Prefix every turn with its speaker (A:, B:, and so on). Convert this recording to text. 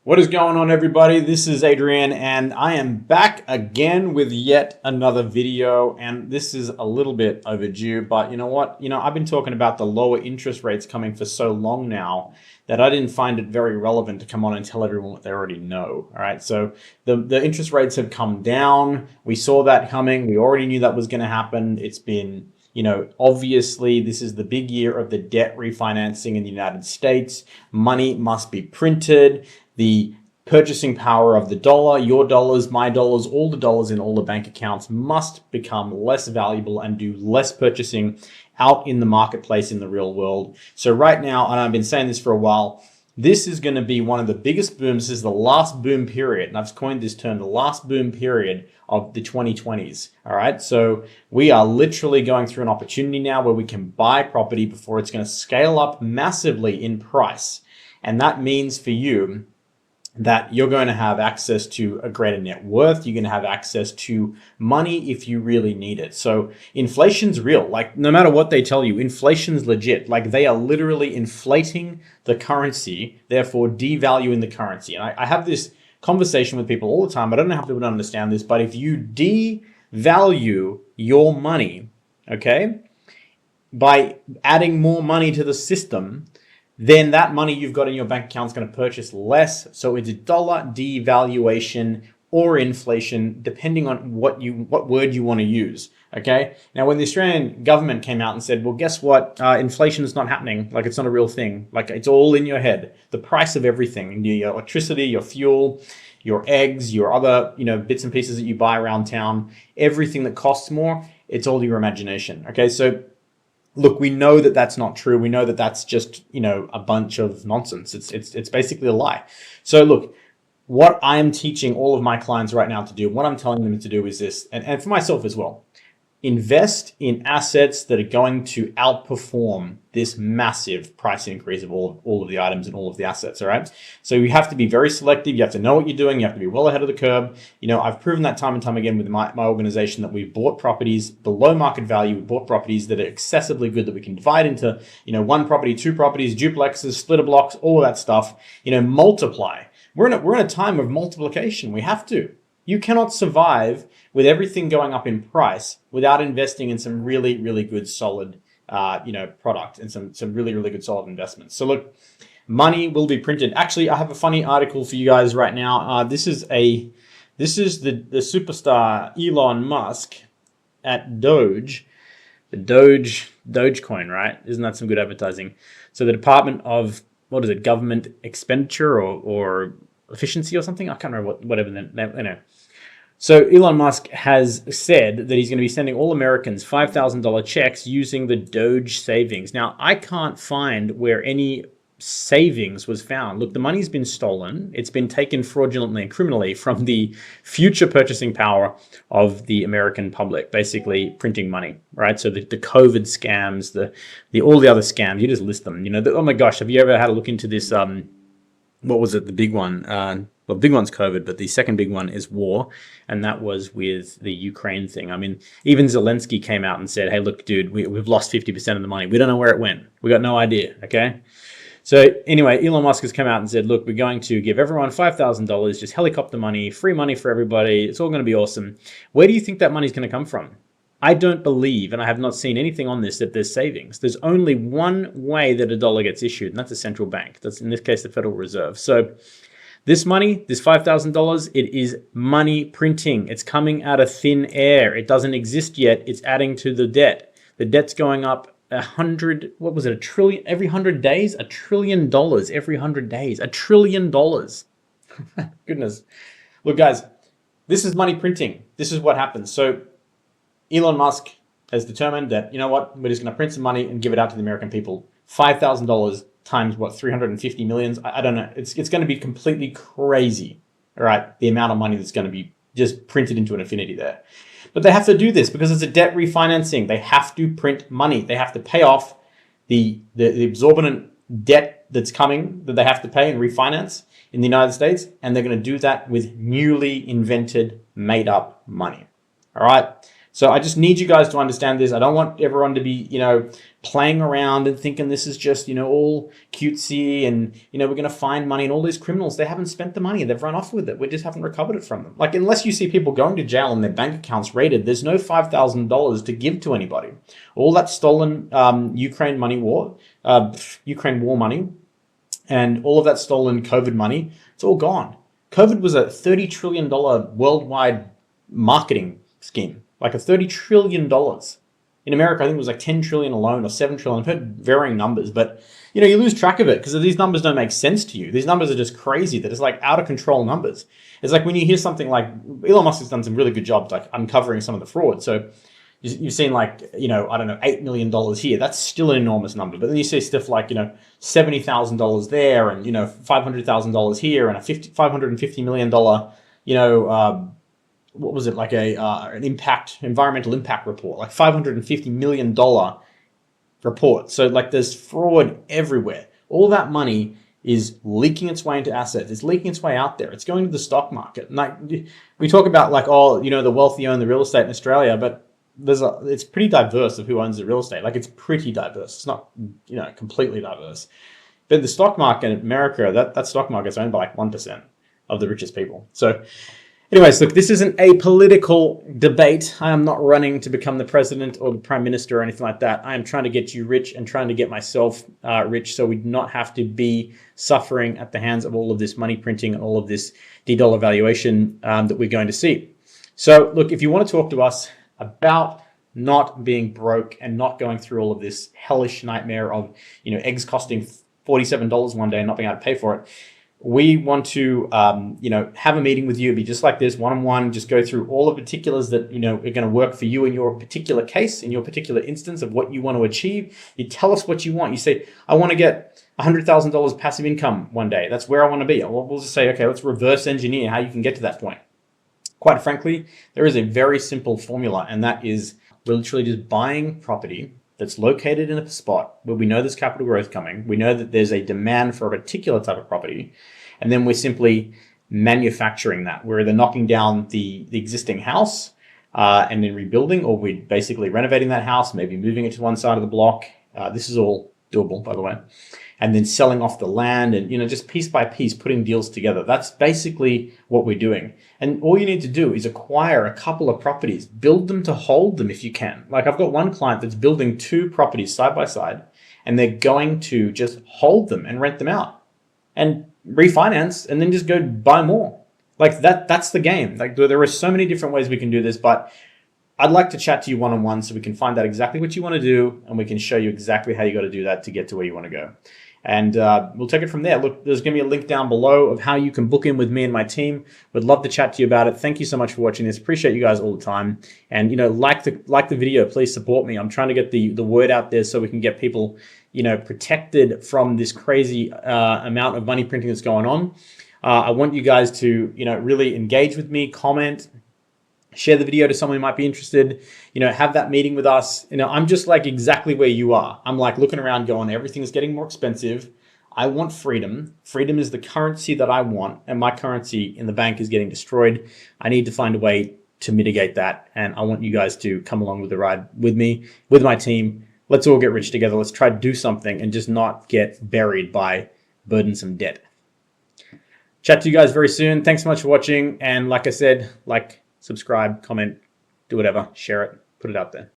A: What is going on, everybody? This is Adrian, and I am back again with yet another video. And this is a little bit overdue, but you know what? I've been talking about the lower interest rates coming for so long now that I didn't find it very relevant to come on and tell everyone what they already know. All right, so the interest rates have come down. We saw that coming. We already knew that was going to happen. It's been, obviously this is the big year of the debt refinancing in the United States. Money must be printed. The purchasing power of the dollar, your dollars, my dollars, all the dollars in all the bank accounts must become less valuable and do less purchasing out in the marketplace in the real world. So right now, and I've been saying this for a while, this is going to be one of the biggest booms. This is the last boom period. And I've coined this term, the last boom period of the 2020s. All right. So we are literally going through an opportunity now where we can buy property before it's going to scale up massively in price. And that means for you that you're going to have access to a greater net worth. You're going to have access to money if you really need it. So inflation's real. Like, no matter what they tell you, inflation's legit. Like, they are literally inflating the currency, therefore devaluing the currency. And I have this conversation with people all the time. I don't know how people don't understand this, but if you devalue your money, okay, by adding more money to the system, then that money you've got in your bank account is going to purchase less. So it's a dollar devaluation or inflation, depending on what word you want to use. Okay. Now, when the Australian government came out and said, well, guess what? Inflation is not happening. Like, it's not a real thing. Like, it's all in your head. The price of everything, your electricity, your fuel, your eggs, your other, bits and pieces that you buy around town, everything that costs more, it's all your imagination. Okay. So look, we know that that's not true. We know that that's just, a bunch of nonsense. It's basically a lie. So look, what I am teaching all of my clients right now to do, what I'm telling them to do is this, and for myself as well, invest in assets that are going to outperform this massive price increase of all of the items and all of the assets. All right. So you have to be very selective. You have to know what you're doing. You have to be well ahead of the curve. I've proven that time and time again with my organization that we've bought properties below market value. We bought properties that are excessively good that we can divide into, one property, two properties, duplexes, splitter blocks, all of that stuff, multiply. We're in a time of multiplication. We have to. You cannot survive with everything going up in price without investing in some really, really good, solid, product and some really, really good, solid investments. So look, money will be printed. Actually, I have a funny article for you guys right now. This is the superstar Elon Musk at Doge, the Dogecoin, right? Isn't that some good advertising? So the Department of, Government Expenditure or Efficiency or something? I can't remember whatever the name. So Elon Musk has said that he's going to be sending all Americans $5,000 checks using the Doge savings. Now, I can't find where any savings was found. Look, the money's been stolen. It's been taken fraudulently and criminally from the future purchasing power of the American public, basically printing money, right? So the COVID scams, the all the other scams, you just list them. Oh my gosh, have you ever had a look into this? What was it? The big one. Well, the big one's COVID, but the second big one is war. And that was with the Ukraine thing. I mean, even Zelensky came out and said, hey, look, dude, we've lost 50% of the money. We don't know where it went. We got no idea. Okay. So anyway, Elon Musk has come out and said, look, we're going to give everyone $5,000, just helicopter money, free money for everybody. It's all going to be awesome. Where do you think that money's going to come from? I don't believe, and I have not seen anything on this, that there's savings. There's only one way that a dollar gets issued, and that's a central bank. That's, in this case, the Federal Reserve. So this money, this $5,000, it is money printing. It's coming out of thin air. It doesn't exist yet. It's adding to the debt. The debt's going up a trillion every 100 days? $1 trillion every 100 days. $1 trillion. Goodness. Look, guys, this is money printing. This is what happens. So Elon Musk has determined that, we're just going to print some money and give it out to the American people. $5,000 times 350 million? I don't know. It's going to be completely crazy, all right? The amount of money that's going to be just printed into an infinity there. But they have to do this because it's a debt refinancing. They have to print money. They have to pay off the exorbitant debt that's coming that they have to pay and refinance in the United States. And they're going to do that with newly invented, made up money. All right. So I just need you guys to understand this. I don't want everyone to be, playing around and thinking this is just, all cutesy and, we're going to find money. And all these criminals, they haven't spent the money. They've run off with it. We just haven't recovered it from them. Like, unless you see people going to jail and their bank accounts raided, there's no $5,000 to give to anybody. All that stolen Ukraine war money and all of that stolen COVID money, it's all gone. COVID was a $30 trillion worldwide marketing scheme. Like a $30 trillion. In America, I think it was like 10 trillion alone or 7 trillion. I've heard varying numbers, but you lose track of it because these numbers don't make sense to you. These numbers are just crazy. They're just like out of control numbers. It's like when you hear something like Elon Musk has done some really good jobs like uncovering some of the fraud. So you've seen like, I don't know, $8 million here. That's still an enormous number. But then you see stuff like, $70,000 there and, $500,000 here and a $550 million, what was it, like an environmental impact report, like $550 million report. So like there's fraud everywhere. All that money is leaking its way into assets. It's leaking its way out there. It's going to the stock market. And like we talk about like, the wealthy own the real estate in Australia, but it's pretty diverse of who owns the real estate. Like it's pretty diverse. It's not, completely diverse. But the stock market in America, that stock market is owned by like 1% of the richest people. So anyways, look, this isn't a political debate. I am not running to become the president or the prime minister or anything like that. I am trying to get you rich and trying to get myself rich so we do not have to be suffering at the hands of all of this money printing and all of this de-dollar valuation that we're going to see. So look, if you want to talk to us about not being broke and not going through all of this hellish nightmare of, eggs costing $47 one day and not being able to pay for it, we want to, have a meeting with you. It'd be just like this, one-on-one, just go through all the particulars that, are going to work for you in your particular case, in your particular instance of what you want to achieve. You tell us what you want. You say, I want to get $100,000 passive income one day. That's where I want to be. We'll just say, okay, let's reverse engineer how you can get to that point. Quite frankly, there is a very simple formula, and that is we're literally just buying property that's located in a spot where we know there's capital growth coming. We know that there's a demand for a particular type of property. And then we're simply manufacturing that. We're either knocking down the existing house and then rebuilding, or we're basically renovating that house, maybe moving it to one side of the block. This is all doable, by the way. And then selling off the land and, just piece by piece, putting deals together. That's basically what we're doing. And all you need to do is acquire a couple of properties, build them to hold them if you can. Like I've got one client that's building 2 properties side by side, and they're going to just hold them and rent them out and refinance and then just go buy more. Like that's the game. Like there are so many different ways we can do this, but I'd like to chat to you one-on-one so we can find out exactly what you want to do and we can show you exactly how you got to do that to get to where you want to go. And we'll take it from there. Look, there's going to be a link down below of how you can book in with me and my team. Would love to chat to you about it. Thank you so much for watching this. Appreciate you guys all the time. And, like the video, please support me. I'm trying to get the word out there so we can get people, protected from this crazy amount of money printing that's going on. I want you guys to, really engage with me, comment, share the video to someone who might be interested, have that meeting with us. I'm just like exactly where you are. I'm like looking around going, everything's getting more expensive. I want freedom. Freedom is the currency that I want, and my currency in the bank is getting destroyed. I need to find a way to mitigate that. And I want you guys to come along with the ride with me, with my team. Let's all get rich together. Let's try to do something and just not get buried by burdensome debt. Chat to you guys very soon. Thanks so much for watching. And like I said, subscribe, comment, do whatever, share it, put it out there.